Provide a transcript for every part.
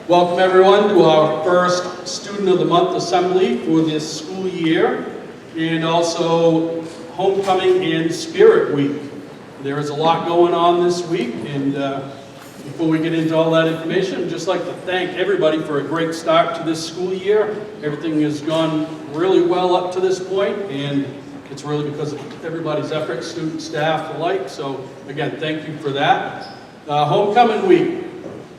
Welcome everyone to our first Student of the Month Assembly for this school year, and also Homecoming and Spirit Week. There is a lot going on this week, and before we get into all that information, I'd just like to thank everybody for a great start to this school year. Everything has gone really well up to this point, and it's really because of everybody's efforts, student, staff alike. So again, thank you for that. Homecoming week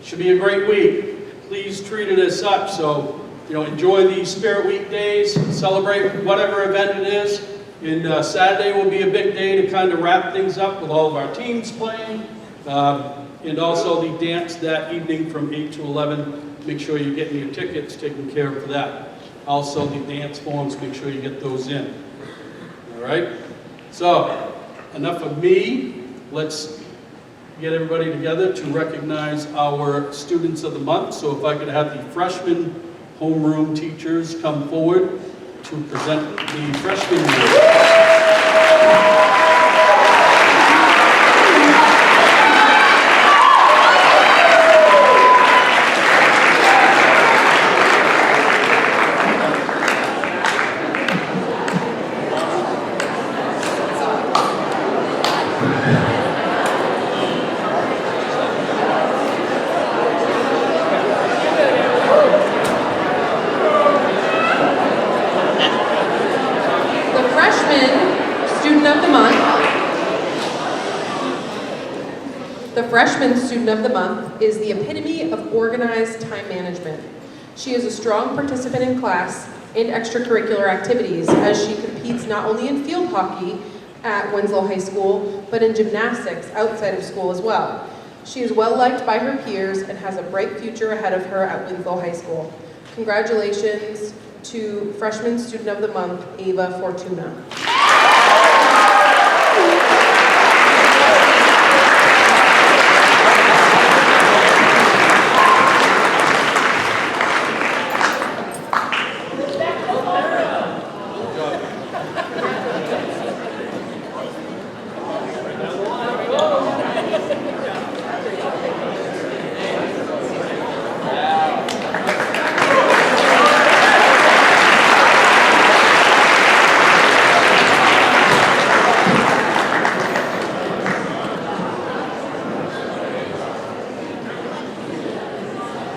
should be a great week. Please treat it as such. So, enjoy these Spirit Week days, celebrate whatever event it is. And Saturday will be a big day to kind of wrap things up with all of our teams playing. And also the dance that evening from 8 to 11. Make sure you're getting your tickets taken care of for that. Also the dance forms, make sure you get those in. All right? So, enough of me. Let's get everybody together to recognize our Students of the Month. So if I could have the freshman homeroom teachers come forward to present the freshman award. The Freshman Student of the Month is the epitome of organized time management. She is a strong participant in class and extracurricular activities as she competes not only in field hockey at Winslow High School, but in gymnastics outside of school as well. She is well liked by her peers and has a bright future ahead of her at Winslow High School. Congratulations to Freshman Student of the Month, Ava Fortuna.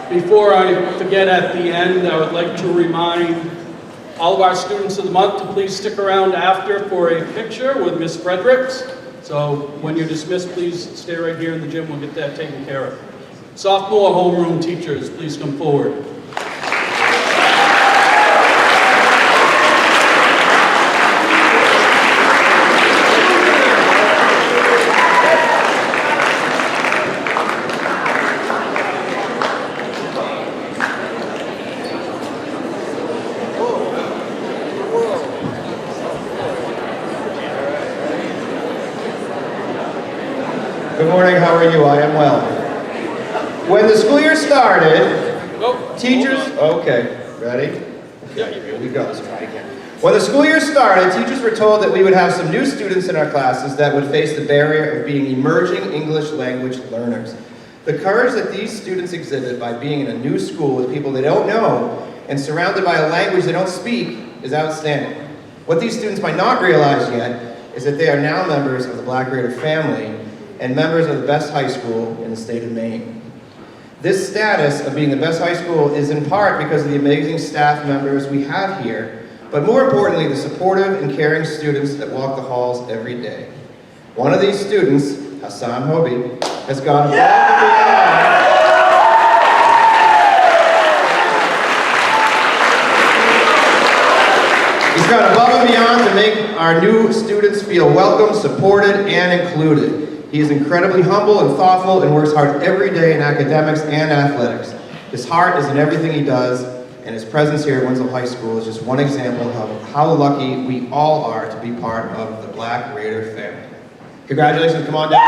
Before I forget at the end, I would like to remind all of our Students of the Month to please stick around after for a picture with Miss Fredericks. So when you're dismissed, please stay right here in the gym. We'll get that taken care of. Sophomore homeroom teachers, please come forward. Good morning, how are you? I am well. When the school year started, teachers, okay, ready? Here we go, let's try again. When the school year started, teachers were told that we would have some new students in our classes that would face the barrier of being emerging English language learners. The courage that these students exhibit by being in a new school with people they don't know and surrounded by a language they don't speak is outstanding. What these students might not realize yet is that they are now members of the Black Raider family and members of the best high school in the state of Maine. This status of being the best high school is in part because of the amazing staff members we have here, but more importantly, the supportive and caring students that walk the halls every day. One of these students, Hassan Hobi, has gone above and beyond. He's gone above and beyond to make our new students feel welcome, supported, and included. He is incredibly humble and thoughtful and works hard every day in academics and athletics. His heart is in everything he does, and his presence here at Winslow High School is just one example of how lucky we all are to be part of the Black Raider family. Congratulations, come on down.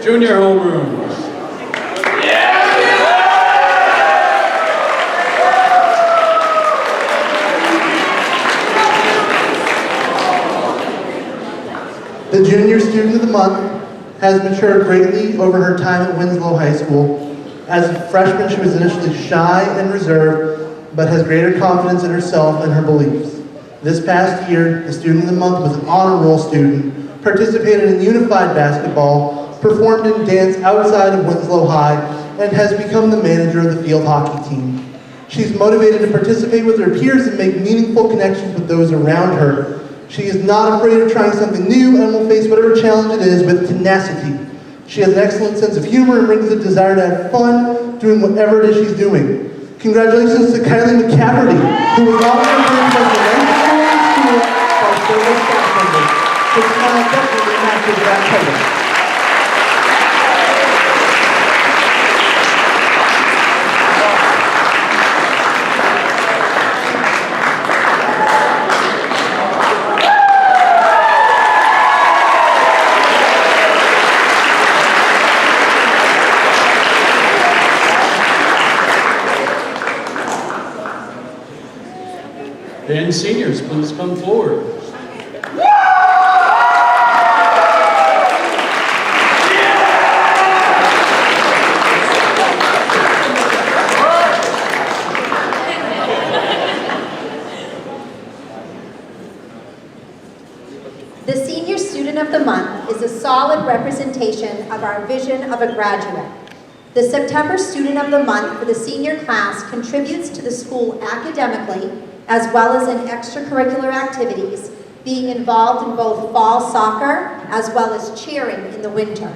Junior homerooms. The Junior Student of the Month has matured greatly over her time at Winslow High School. As a freshman, she was initially shy and reserved, but has greater confidence in herself and her beliefs. This past year, the Student of the Month was an honor roll student, participated in unified basketball, performed in dance outside of Winslow High, and has become the manager of the field hockey team. She's motivated to participate with her peers and make meaningful connections with those around her. She is not afraid of trying something new and will face whatever challenge it is with tenacity. She has an excellent sense of humor and brings a desire to have fun doing whatever it is she's doing. Congratulations to Kylie McCafferty, who was offered as the nicest girl in school by several staff members. Her smile definitely matches that title. And seniors, please come forward. The Senior Student of the Month is a solid representation of our vision of a graduate. The September Student of the Month for the senior class contributes to the school academically as well as in extracurricular activities, being involved in both fall soccer as well as cheering in the winter.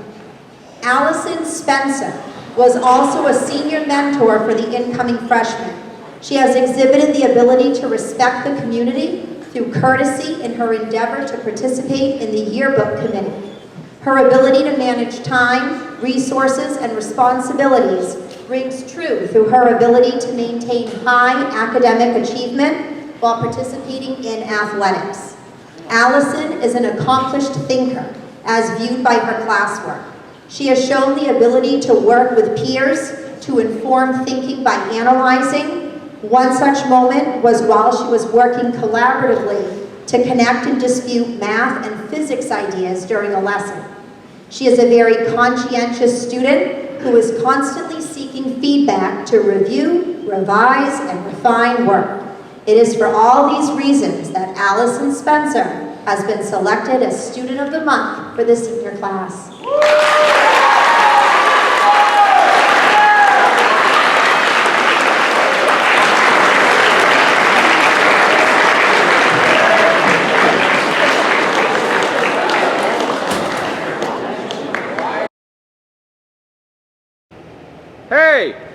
Allison Spencer was also a senior mentor for the incoming freshmen. She has exhibited the ability to respect the community through courtesy in her endeavor to participate in the yearbook committee. Her ability to manage time, resources, and responsibilities rings true through her ability to maintain high academic achievement while participating in athletics. Allison is an accomplished thinker as viewed by her classwork. She has shown the ability to work with peers to inform thinking by analyzing. One such moment was while she was working collaboratively to connect and dispute math and physics ideas during a lesson. She is a very conscientious student who is constantly seeking feedback to review, revise, and refine work. It is for all these reasons that Allison Spencer has been selected as Student of the Month for the senior class. Hey,